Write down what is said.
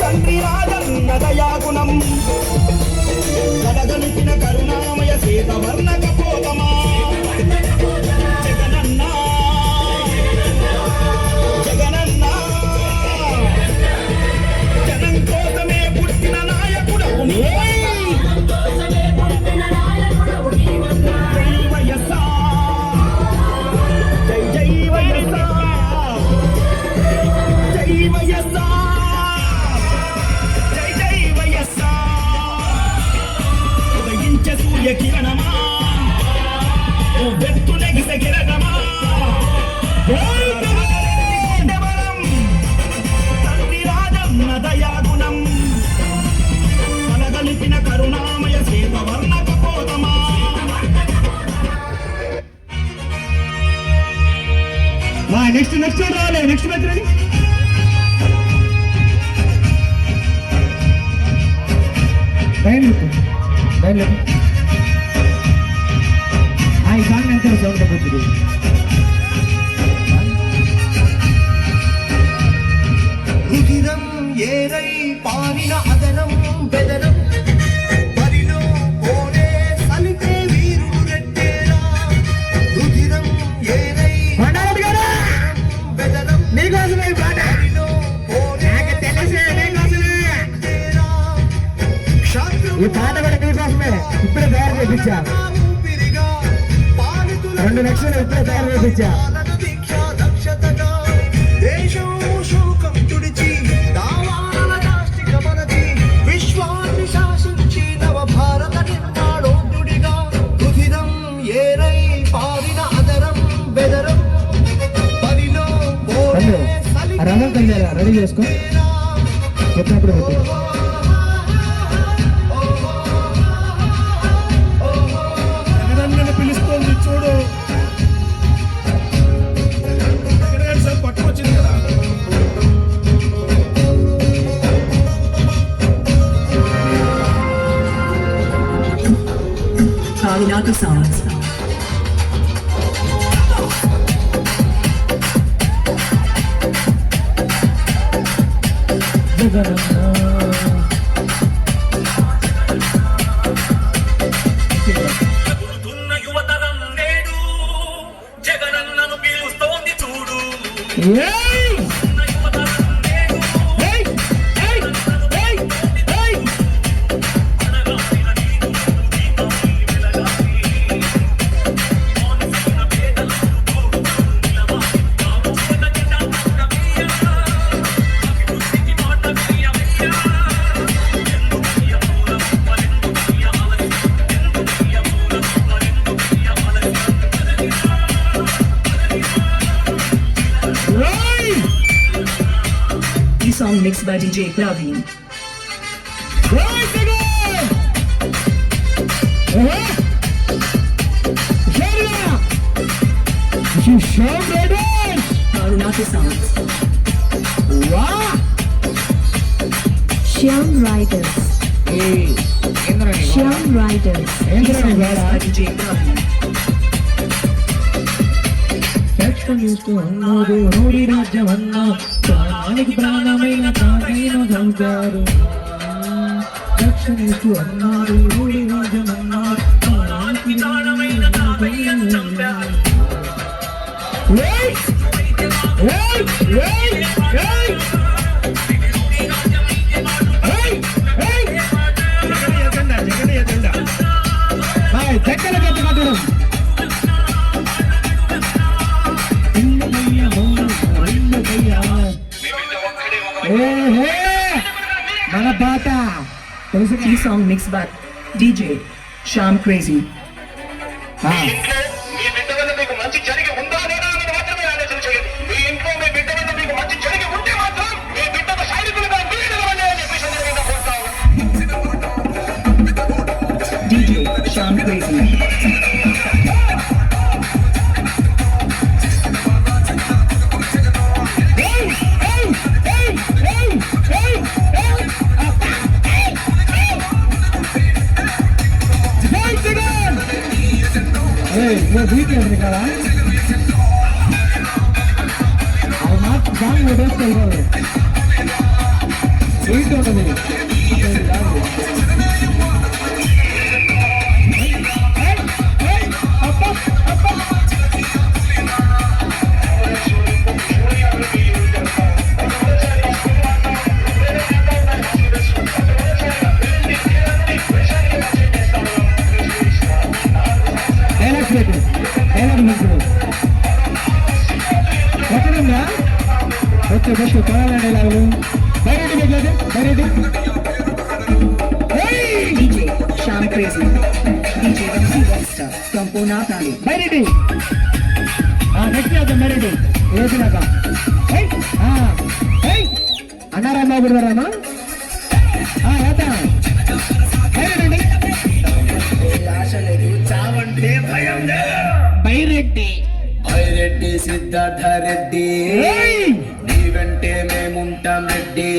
తండ్రి రాజన్న దయాగుణం కడగలిపిన కరుణామయ శ్వేతవర్ణ కపోతమా జగనన్న జగనన్న జనం కోసమే పుట్టిన నాయకుడవు కిరణమా వెత్తులెగిసే కిరణమా తండ్రి రాజన్న దయాగుణం కలగలిపిన కరుణామయ శ్వేతవర్ణ కపోతమా నెక్స్ట్ రావాలి నెక్స్ట్ మ్యాచ్ రెడీ లైన్ ఈ సాంగ్ ఎంత సౌండ్ తగ్గుతుంది రుధిరం ఏరై పారిన అదనం బెదరం బరిలో ఓడే సలిపే వీరుడు రెట్టేరా రుధిరం ఏరై బెదరం నీకోసమే పాట నాకు తెలిసే ఈ పాట కూడా నీకోసమే ఇప్పుడే తయారు చేయించా 2 లక్షలు ఇప్పుడే తయారు చేయించా విశ్వాన్ని శాసించి నవ భారత నిర్మాణోద్యుడిగా రుధిరం ఏరై పారిన అదరం బెదరం పరిలో రంగం కళ్యాణ రెడీ చేసుకో చెప్పినప్పుడు పిలుస్తోంది చూడు పట్టుకొచ్చింది కదా Kavinata Sounds. Song mixed by DJ Praveen. Karunaka Sounds. Shyam Riders. Shyam Riders. Song mixed by DJ Praveen. అన్నాడు నూడి రాజ్యమన్నా ప్రాణానికి ప్రాణమైన తానైన గౌతారు రక్షణిస్తూ అన్నాడు నూడి రాజ్యమన్నా ప్రాణానికి ప్రాణమైన చక్కర కట్టడం మన పాట ఈ song mix by DJ Shyam Crazy. DJ Shyam Crazy. Beat ఉంది కదా అది మాత్రం సాంగ్ కొట్టేసుకోవాలి బీట్ ఉంటుంది వచ్చే బస్సు కొనాలండి లాగు బయట DJ Sham Crazy. DJ Ramsey Rockstar from Punakali. బయట నెక్స్ట్ అవుతాం బయట వేసినాక అన్నారా బాబురామా బైరెడ్డి రెడ్డి సిద్ధార్థ రెడ్డి నీ వెంటే మేముంటాం రెడ్డి